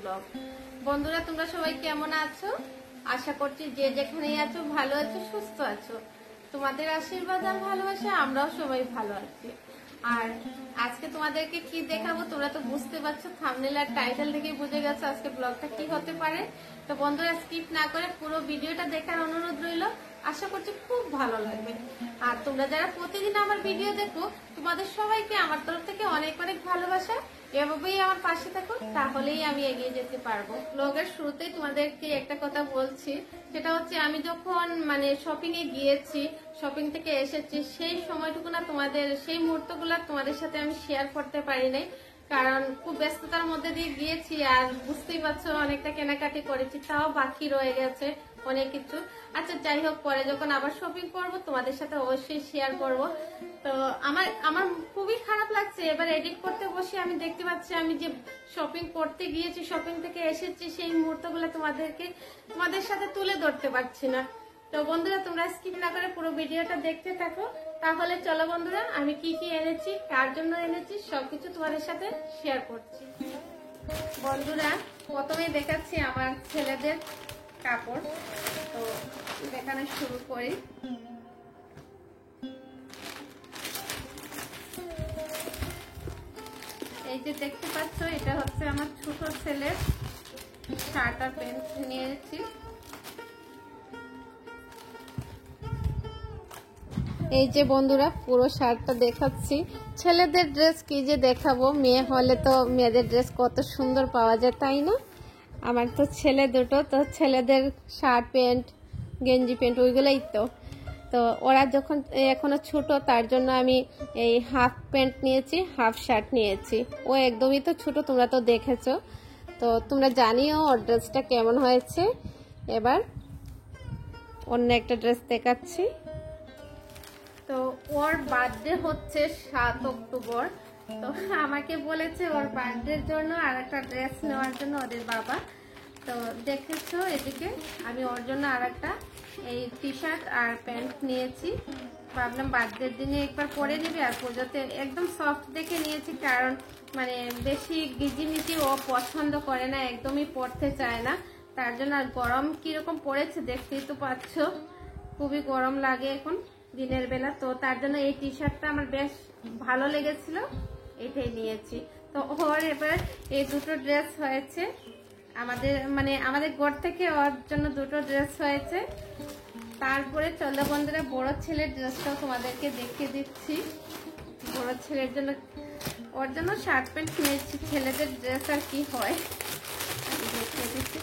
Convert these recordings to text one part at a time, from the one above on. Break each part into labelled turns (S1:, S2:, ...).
S1: Blog. বন্ধুরা তোমরা সবাই কেমন আছো? আশা করছি যে যেখানেই আছো ভালো আছো, সুস্থ আছো। তোমাদের আশীর্বাদ আর ভালোবাসা আমরাও সবাই ভালো আছি। আর আজকে তোমাদেরকে কি দেখাবো তোমরা তো বুঝতে পারছো, থাম্বনেল আর টাইটেল থেকে বুঝে গেছো আজকে ব্লগটা কি হতে পারে। তো বন্ধুরা স্কিপ না করে পুরো ভিডিওটা দেখার অনুরোধ রইল, আশা করছি খুব ভালো লাগবে। আর তোমরা যারা প্রতিদিন আমার ভিডিও দেখো তোমাদের সবাইকে আমার তরফ থেকে অনেক অনেক ভালোবাসা। এভাবেই আমার পাশে থাকো, তাহলেই আমি এগিয়ে যেতে পারবো। ব্লগের শুরুতেই তোমাদেরকে একটা কথা বলছি, সেটা হচ্ছে আমি যখন শপিং এ গিয়েছি, শপিং থেকে এসেছি, সেই সময়টুকু না তোমাদের সেই মুহূর্তগুলো তোমাদের সাথে আমি শেয়ার করতে পারি নাই, কারণ খুব ব্যস্ততার মধ্যে দিয়ে গিয়েছি। আর বুঝতেই পারছো অনেকটা কেনাকাটি করেছি, তাও বাকি রয়ে গেছে অনেক কিছু। আচ্ছা যাই হোক, পরে যখন আবার শপিং করব তোমাদের সাথে অবশ্যই শেয়ার করব। তো আমার খুবই খারাপ লাগছে, এবার এডিট করতে বসে আমি দেখতে পাচ্ছি আমি যে শপিং করতে গিয়েছি, শপিং থেকে এসেছি, সেই মুহূর্তগুলো তোমাদের সাথে তুলে ধরতে পারছি না। তো বন্ধুরা তোমরা স্কিপ না করে পুরো ভিডিওটা দেখতে থাকো। তাহলে চলো বন্ধুরা, আমি কি কি এনেছি, কার জন্য এনেছি, সবকিছু তোমাদের সাথে শেয়ার করছি। বন্ধুরা প্রথমে দেখাচ্ছি আমার ছেলেদের কাপড়। তো দেখানো শুরু করি। এই যে দেখতে পাচ্ছ, এটা হচ্ছে আমার ছোট ছেলের শার্ট আর প্যান্ট নিয়েছি। এই যে বন্ধুরা পুরো শার্টটা দেখাচ্ছি। ছেলেদের ড্রেস কি যে দেখাবো, মেয়ে হলে তো মেয়েদের ড্রেস কত সুন্দর পাওয়া যায়, তাই না? আমার তো ছেলে দুটো, তো ছেলেদের শার্ট প্যান্ট গেঞ্জি প্যান্ট ওইগুলোই তো ওরা যখন এখনো ছোট, তার জন্য আমি এই হাফ প্যান্ট নিয়েছি, হাফ শার্ট নিয়েছি। ও একদমই তো ছোট, তোমরা তো দেখেছো। তো তোমরা জানিও ওর ড্রেসটা কেমন হয়েছে। এবার অন্য একটা ড্রেস দেখাচ্ছি। তো ওর বার্থডে হচ্ছে 7 অক্টোবর। তো আমাকে বলেছে ওর বার্থডের জন্য আর একটা ড্রেস নেওয়ার জন্য ওদের বাবা। তো দেখেছো এদিকে আমি ওর জন্য আর একটা এই টি শার্ট আর প্যান্ট নিয়েছি। ভাবলাম বার্থডের দিনে একবার পরে নিবি, আর পুজোতে একদম সফট দেখে নিয়েছি, কারণ বেশি গিজিমিজি ও পছন্দ করে না, একদমই পরতে চায় না। তার জন্য আর গরম কিরকম পড়েছে দেখতেই তো পাচ্ছ, খুবই গরম লাগে এখন দিনের বেলা। তো তার জন্য এই টি শার্টটা আমার বেশ ভালো লেগেছিল, এটাই নিয়েছি। তো ওর এবার এই দুটো ড্রেস হয়েছে, আমাদের ঘর থেকে ওর জন্য দুটো ড্রেস হয়েছে। তারপরে চলো বন্ধুরা বড় ছেলের ড্রেসটাও তোমাদেরকে দেখিয়ে দিচ্ছি। বড় ছেলের জন্য ওর জন্য শার্ট প্যান্ট নিয়েছি। ছেলেদের ড্রেস আর কি হয় আমি দেখিয়ে দিচ্ছি।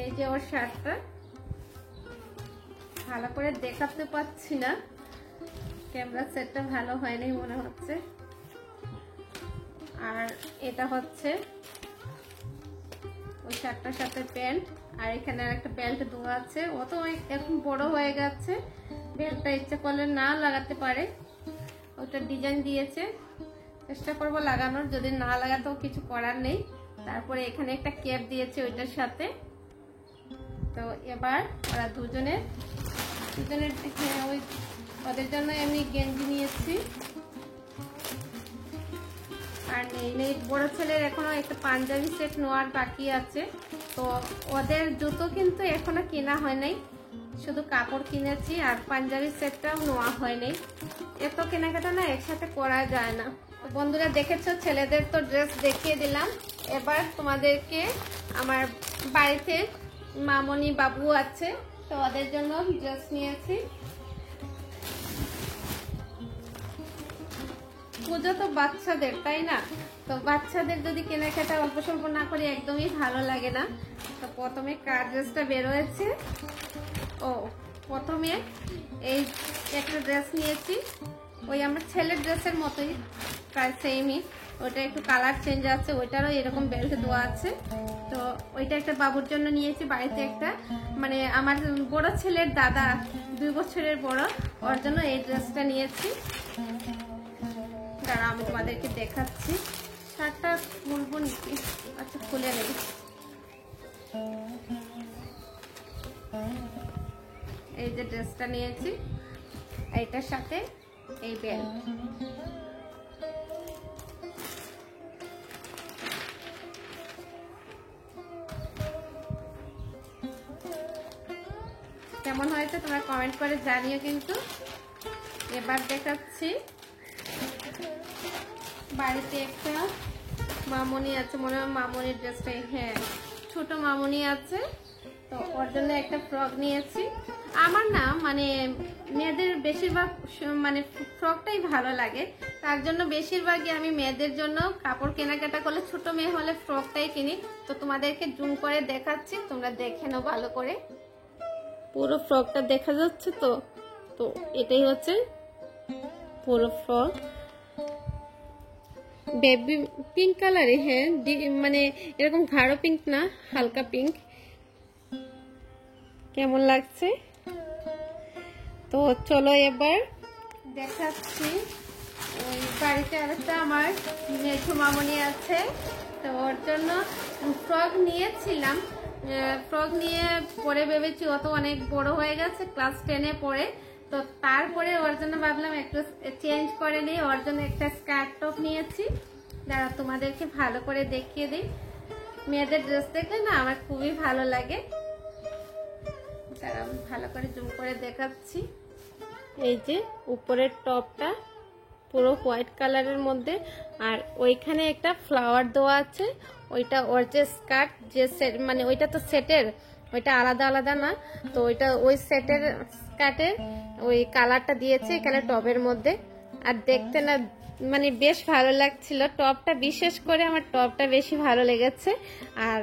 S1: এই যে ওর শার্টটা, ভালো করে দেখাতে পাচ্ছি না, ক্যামেরা সেটটা ভালো হয়নি মনে হচ্ছে। আর এটা হচ্ছে ওই শার্টটার সাথে প্যান্ট, আর এখানে আর একটা বেল্ট দেওয়া আছে। ও তো এখন বড় হয়ে গেছে, বেল্টটা ইচ্ছা করলে না লাগাতে পারে। ওটা ডিজাইন দিয়েছে, চেষ্টা করবো লাগানোর, যদি না লাগাতেও কিছু করার নেই। তারপরে এখানে একটা ক্যাপ দিয়েছে ওইটার সাথে। তো এবার ওরা দুজনের ওদের জন্য এমনি গেঞ্জি নিয়েছি। আর নেই বড় ছেলের এখনো একটা পাঞ্জাবি সেট নেওয়ার বাকি আছে। তো ওদের জুতো কিন্তু এখনো কেনা হয় নাই, শুধু কাপড় কিনেছি, আর পাঞ্জাবি সেটটাও নেওয়া হয় নাই। এত কেনাকাটা না একসাথে করা যায় না। তো বন্ধুরা দেখেছো ছেলেদের তো ড্রেস দেখিয়ে দিলাম। এবার তোমাদেরকে আমার বাড়িতে মামনি বাবু আছে, তো ওদের জন্য ড্রেস নিয়েছি। পুজো তো বাচ্চাদের, তাই না? তো বাচ্চাদের যদি কেনাকাটা অল্প স্বল্প না করি একদমই ভালো লাগে না। তো প্রথমে কার ড্রেসটা বের হয়েছে, প্রথমে এই একটা ড্রেস নিয়েছি, ওই আমার ছেলের ড্রেসের মতোই, প্রায় সেমই। ওইটা একটু কালার চেঞ্জ আছে, ওইটারও এরকম বেল্ট দেওয়া আছে। তো ওইটা একটা বাবুর জন্য নিয়েছি। বাড়িতে একটা আমার বড় ছেলের দাদা, 2 বছরের বড়, ওর জন্য এই ড্রেসটা নিয়েছি। তারা আমি তোমাদেরকে দেখাচ্ছি। শার্টটা খুলবো নাকি? আচ্ছা খুলে নেই। এই যে ড্রেসটা নিয়েছি, এইটার সাথে এই বেল্ট। কেমন হয়েছে তোমরা কমেন্ট করে জানিও। কিন্তু এবার দেখাচ্ছি বাড়িতে একটা মামনি আছে, মনে হয় মামনির ড্রেসটাই, হ্যাঁ ছোট মামনি আছে, তো ওর জন্য একটা ফ্রক নিয়েছি। আমার না মানে মেয়েদের বেশিরভাগ মানে ফ্রকটাই ভালো লাগে, তার জন্য বেশিরভাগই আমি মেয়েদের জন্য কাপড় কেনাকাটা করলে ছোট মেয়ে হলে ফ্রকটাই কিনি। তো তোমাদেরকে জুম করে দেখাচ্ছি, তোমরা দেখে নাও ভালো করে। পুরো ফ্রকটা দেখা যাচ্ছে তো? তো এটাই হচ্ছে পুরো ফ্রক, বেবি পিঙ্ক কালারে, হ্যাঁ মানে এরকম গাঢ় পিঙ্ক না, হালকা পিঙ্ক। কেমন লাগছে? তো চলো এবার দেখাচ্ছি। ওই বাড়িতে আরেকটা আমার মেঝো মামনি আছে, তো ওর জন্য ফ্রক নিয়েছিলাম। ফ্রক নিয়ে পরে ভেবেছি ও তো অনেক বড় হয়ে গেছে, ক্লাস 10-এ পড়ে, তো তারপরে ওর জন্য ভাবলাম একটু চেঞ্জ করে নিই। ওর জন্য একটা স্কার্ট টপ নিয়েছি, দাঁড়া তোমাদেরকে ভালো করে দেখিয়ে দিই। মেয়েদের ড্রেস দেখলে না আমার খুবই ভালো লাগে, দাঁড়া ভালো করে জুম করে দেখাচ্ছি। এই যে উপরের টপটা পুরো হোয়াইট কালারের মধ্যে, আর ওইখানে একটা ফ্লাওয়ার দেওয়া আছে। ওইটা ওর যে স্কার্ট, যে সেট মানে ওইটা তো সেটের, ওইটা আলাদা আলাদা না, তো ওইটা ওই সেটের স্কার্টের ওই কালারটা দিয়েছে এখানে টপের মধ্যে। আর দেখতে না মানে বেশ ভালো লাগছিল টপটা, বিশেষ করে আমার টপটা বেশি ভালো লেগেছে। আর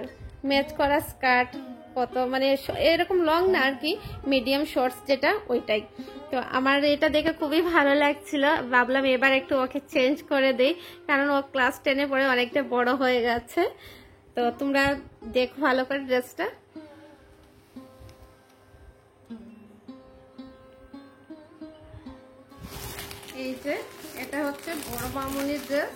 S1: ম্যাচ করা স্কার্ট কত মানে এরকম লং না আর কি, মিডিয়াম শর্টস যেটা ওইটাই। তো আমার এটা দেখে খুবই ভালো লাগছিল, ভাবলাম এবার একটু ওকে চেঞ্জ করে দেই, কারণ ও ক্লাস 10-এ পড়ে অনেকটা বড় হয়ে গেছে। তো তোমরা দেখো ভালো করে ড্রেসটা। এই যে এটা হচ্ছে বড় মামনির ড্রেস।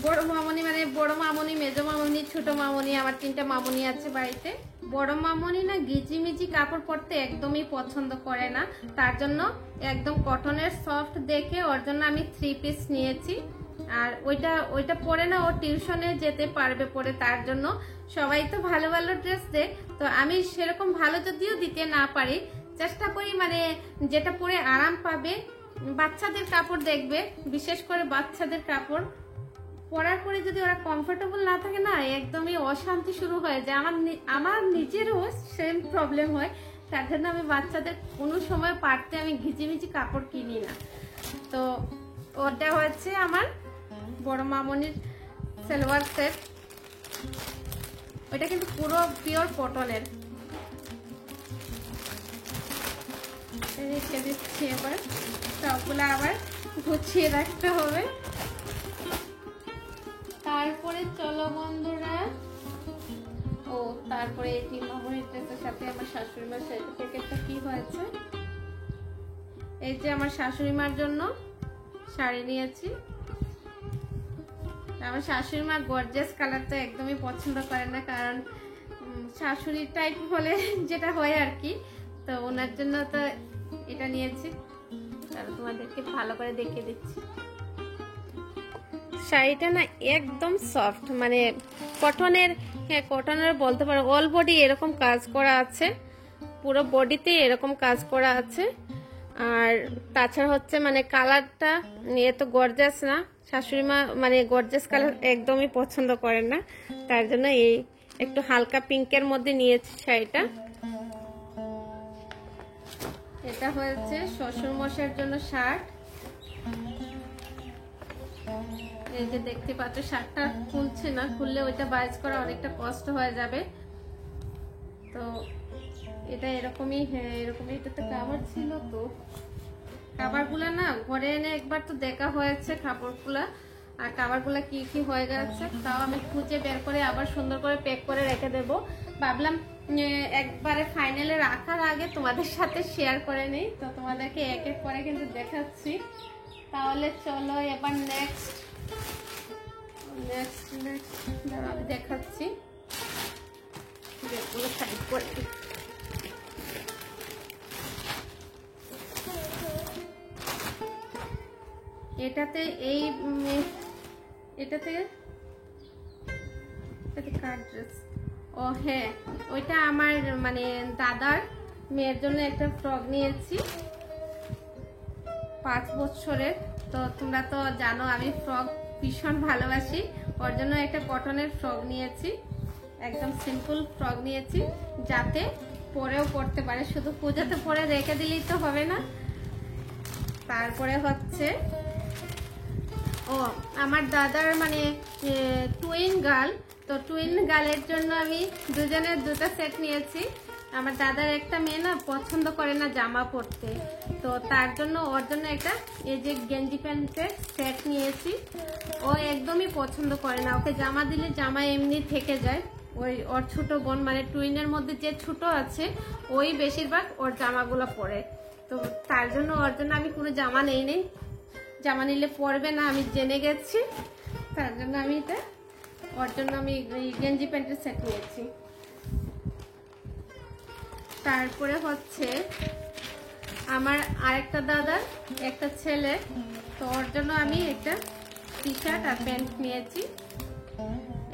S1: বড় মামনি মানে বড় মামনি, মেজো মামনি, ছোট মামনি, আমার 3টা মামনি আছে বাড়িতে। বড় মামনি না গিজিমিজি কাপড় পরতে একদমই পছন্দ করে না, তার জন্য একদম কটনের সফট দেখে ওর জন্য আমি 3 পিস নিয়েছি। আর ওইটা পরে না ও টিউশনে যেতে পারবে পরে, তার জন্য। সবাই তো ভালো ভালো ড্রেস দেয়, তো আমি সেরকম ভালো যদিও দিতে না পারি, চেষ্টা করি মানে যেটা পরে আরাম পাবে। বাচ্চাদের কাপড় দেখবে, বিশেষ করে বাচ্চাদের কাপড় পরার পরে যদি ওরা কমফোর্টেবল না থাকে না, একদমই অশান্তি শুরু হয়ে যায়। আমার নিজেরও সেম প্রবলেম হয়, তার জন্য আমি বাচ্চাদের কোনো সময় পারতে আমি ঘিচিমিচি কাপড় কিনি না। তো ওটা হচ্ছে আমার বড় মামনির সালোয়ার সেট, ওইটা কিন্তু পুরো পিওর কটনের। রেখে দিচ্ছি, এবার সবগুলো আবার গুছিয়ে রাখতে হবে। তারপরে চলো বন্ধুরা, ও তারপরে এই মামনির ড্রেসের সাথে আমার শাশুড়ি মার সার্টিফিকেটটা কি হয়েছে। এই যে আমার শাশুড়ি মার জন্য শাড়ি নিয়েছি। আমার শাশুড়ি মা গর্জিয়াস কালারটা একদমই পছন্দ করে না, কারণ শাশুড়ি টাইপ হলে যেটা হয় আর কি, তো ওনার জন্য তো এটা নিয়েছি। তাহলে তোমাদেরকে ভালো করে দেখিয়ে দিচ্ছি। শাড়িটা না একদম সফট, মানে কটনের, হ্যাঁ কটনের বলতে পারো। অল বডি এরকম কাজ করা আছে, পুরো বডিতে এরকম কাজ করা আছে। আর তাছাড়া হচ্ছে মানে কালারটা এত গর্জাস না, শাশুড়ি মা মানে গর্জাস কালার একদমই পছন্দ করেন না, তার জন্য এই একটু হালকা পিঙ্কের মধ্যে নিয়েছি শাড়িটা। এটা হয়েছে শ্বশুর মশাইয়ের জন্য শার্ট। এই যে দেখতে পাচ্ছ শার্টটা খুলছে না, খুললে ওইটা বাইজ করা অনেকটা কষ্ট হয়ে যাবে। তো এটা এরকমই, হ্যাঁ এরকমই। এটাতে কাভার ছিল, তো কাভারগুলা না ঘরে এনে একবার তো দেখা হয়েছে কাপড়গুলা, আর কাভারগুলা কি কি হয়ে গেছে তাও আমি খুঁজে বের করে আবার সুন্দর করে প্যাক করে রেখে দেব। ভাবলাম একবারে ফাইনালে রাখার আগে তোমাদের সাথে শেয়ার করে নেই, তো তোমাদেরকে এক এক করে কিন্তু দেখাচ্ছি। তাহলে চলো এবার নেক্সট আমি দেখাচ্ছি, যেগুলো সাইড করে দিই। এটাতে কার ড্রেস, ও হ্যাঁ ওইটা আমার মানে দাদার মেয়ের জন্য একটা ফ্রক নিয়েছি 5 বছরের। তো তোমরা তো জানো আমি ফ্রক ভীষণ ভালোবাসি, ওর জন্য একটা কটনের ফ্রক নিয়েছি, একদম সিম্পল ফ্রক নিয়েছি, যাতে পরেও পরতে পারে, শুধু পূজাতে পরে রেখে দিলেই তো হবে না। তারপরে হচ্ছে আমার দাদার মানে টুইন গার্ল, তো টুইন গার্লের জন্য আমি দুজনের দুটো সেট নিয়েছি। আমার দাদার একটা মেয়ে না পছন্দ করে না জামা পরতে, তো তার জন্য ওর জন্য একটা এই যে গেঞ্জি প্যান্টের সেট নিয়েছি। ও একদমই পছন্দ করে না, ওকে জামা দিলে জামা এমনি থেকে যায়। ওর ছোট বোন মানে টুইনের মধ্যে যে ছোট আছে ওই বেশিরভাগ ওর জামাগুলো পরে, তো তার জন্য ওর জন্য আমি কোনো জামা নেই, জামা নিলে পরবে না আমি জেনে গেছি। তার জন্য আমি এটা ওর জন্য আমি গেঞ্জি প্যান্টের সেট নিয়েছি। তারপরে হচ্ছে আমার আরেকটা দাদার একটা ছেলে, তো ওর জন্য আমি একটা টি শার্ট আর প্যান্ট নিয়েছি।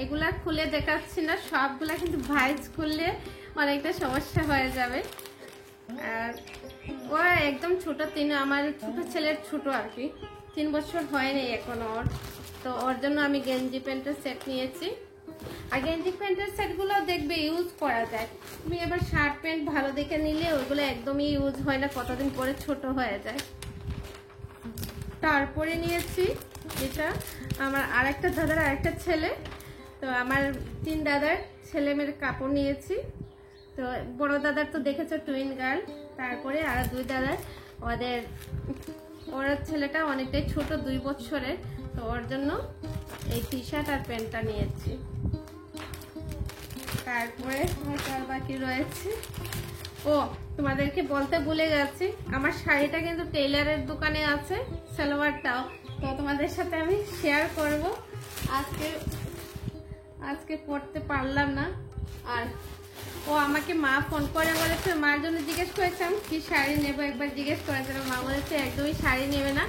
S1: এগুলা খুলে দেখাচ্ছি না, সবগুলা কিন্তু ভাইজ খুললে অনেকটা সমস্যা হয়ে যাবে। আর ও একদম ছোট, আমার ছোট ছেলের ছোট আর কি, 3 বছর হয়নি এখন ওর। তো ওর জন্য আমি গেঞ্জি প্যান্টের সেট নিয়েছি। আর গেঞ্জি প্যান্টের সেটগুলো দেখবে ইউজ করা যায়, তুমি এবার শার্ট প্যান্ট ভালো দেখে নিলে ওইগুলো একদমই ইউজ হয় না, কতদিন পরে ছোট হয়ে যায়। তারপরে নিয়েছি এটা আমার আরেকটা দাদার আরেকটা ছেলে, তো আমার 3 দাদার ছেলে মেয়ের কাপড় নিয়েছি। তো বড় দাদার তো দেখেছো টুইন গার্ল, তারপরে আর 2 দাদার ওর ছেলেটা অনেকটাই ছোট 2 বছরের, তো ওর জন্য এই টি শার্ট আর প্যান্টটা নিয়েছি। তারপরে আর বাকি রয়েছে তোমাদেরকে বলতে ভুলে যাচ্ছি, আমার শাড়িটা কিন্তু টেইলারের দোকানে আছে, সালোয়ারটাও, তো তোমাদের সাথে আমি শেয়ার করব। আজকে পড়তে পারলাম না। আর আমাকে মা ফোন করে বলেছে, মার জন্য জিজ্ঞেস করেছিলাম কি শাড়ি নেবো, একবার জিজ্ঞেস করেছিলাম, মা বলেছে একদমই শাড়ি নেবে না,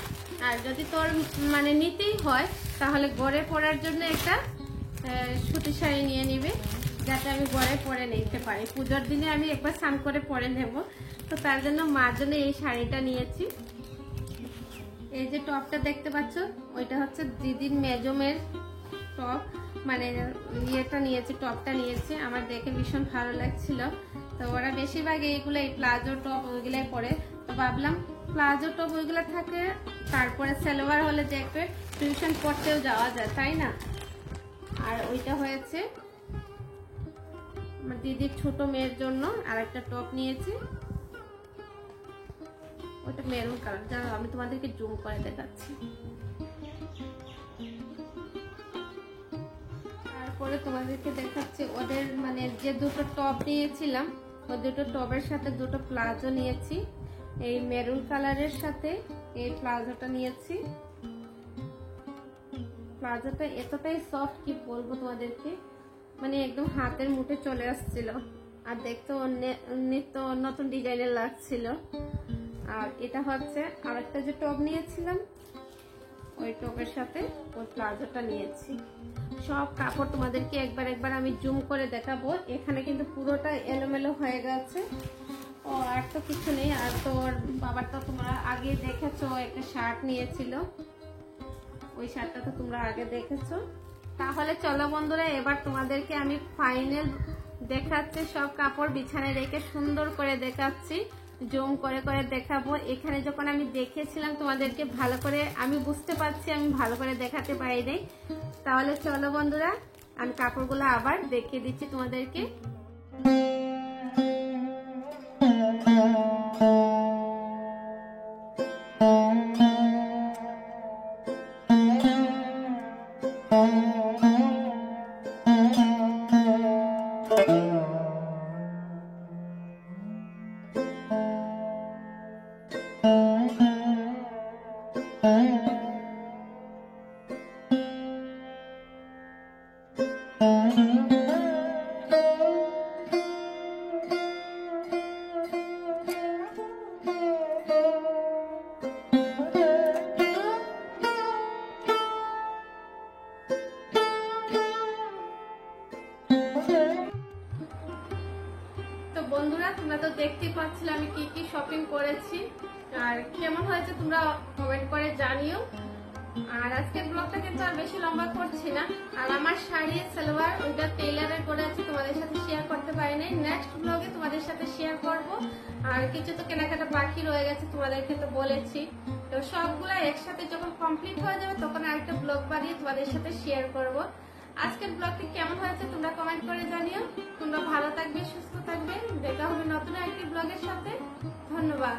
S1: আর যদি তোর মানে নিতেই হয় তাহলে ঘরে পরার জন্য একটা সুতি শাড়ি নিয়ে নিবে, যাতে আমি ঘরে পরে নিতে পারি, পুজোর দিনে আমি একবার স্নান করে পরে নেব। তো তার জন্য মার জন্য এই শাড়িটা নিয়েছি। এই যে টপটা দেখতে পাচ্ছ, ওইটা হচ্ছে দিদির মেজমের টপ, মানে ইয়েটা নিয়েছি, টপটা নিয়েছি, আমার দেখে ভীষণ ভালো লাগছিল। তো ওরা বেশিরভাগ এইগুলো এই প্লাজো টপ ওইগুলাই পরে, তো ভাবলাম প্লাজো টপ ওইগুলো থাকে, তারপরে সালোয়ার হলে দেখবে টিউশন পড়তেও যাওয়া যায়, তাই না। আর ওইটা হয়েছে আমার দিদির ছোট মেয়ের জন্য আর একটা টপ নিয়েছি, ওটা মেরুন কালার, জানো আমি তোমাদেরকে জুম করে দেখাচ্ছি। তারপরে তোমাদেরকে দেখাচ্ছি ওদের মানে যে দুটো টপ নিয়েছিলাম, ওই দুটো টপের সাথে দুটো প্লাজো নিয়েছি, এই মেরুন কালারের সাথে এই প্লাজোটা নিয়েছি। প্লাজোটা এতটাই সফট কি বলবো তোমাদেরকে, মানে একদম হাতের মুঠে চলে আসছিল, আর দেখতে নিত্য নতুন ডিজাইনের লাগছিল। আর এটা হচ্ছে আরেকটা যে টপ নিয়েছিলাম, ওই টপের সাথে ওই প্লাজোটা নিয়েছি। সব কাপড় তোমাদেরকে একবার আমি জুম করে দেখাবো, এখানে কিন্তু পুরোটা এলোমেলো হয়ে গেছে। আর তো কিছু নেই। আর তোর বাবার তো তোমরা আগে দেখেছো, একটা শার্ট নিয়েছিল, ওই শার্টটা তো তোমরা আগে দেখেছো। তাহলে চলো বন্ধুরা, এবার তোমাদেরকে আমি ফাইনাল দেখাচ্ছি, সব কাপড় বিছানায় রেখে সুন্দর করে দেখাচ্ছি, জুম করে করে দেখাবো। এখানে যখন আমি দেখেছিলাম তোমাদেরকে ভালো করে আমি বুঝতে পারছি আমি ভালো করে দেখাতে পারিনি। তাহলে চলো বন্ধুরা, আমি কাপড়গুলো আবার দেখিয়ে দিচ্ছি তোমাদেরকে। বন্ধুরা তোমরা তো দেখতেই পাচ্ছিলে আমি কি কি শপিং করেছি, আর কেমন হয়েছে তোমরা কমেন্ট করে জানিও। আর আজকের ব্লগটা কিন্তু আর বেশি লম্বা করছি না। আর আমার শাড়ি সালোয়ার ওইটা টেইলারে করে আছে, তোমাদের সাথে শেয়ার করতে পারি নাই, নেক্সট ব্লগে তোমাদের সাথে শেয়ার করব। আর কিছু তো কেনাকাটা বাকি রয়ে গেছে, তোমাদেরকে তো বলেছি। তো সবগুলা একসাথে যখন কমপ্লিট হয়ে যাবে তখন আরেকটা ব্লগ বানিয়ে তোমাদের সাথে শেয়ার করব। আজকের ব্লগটি কেমন হয়েছে তোমরা কমেন্ট করে জানিও। তোমরা ভালো থাকবে, সুস্থ থাকবে, দেখা হবে নতুন আরেকটি ব্লগের সাথে। ধন্যবাদ।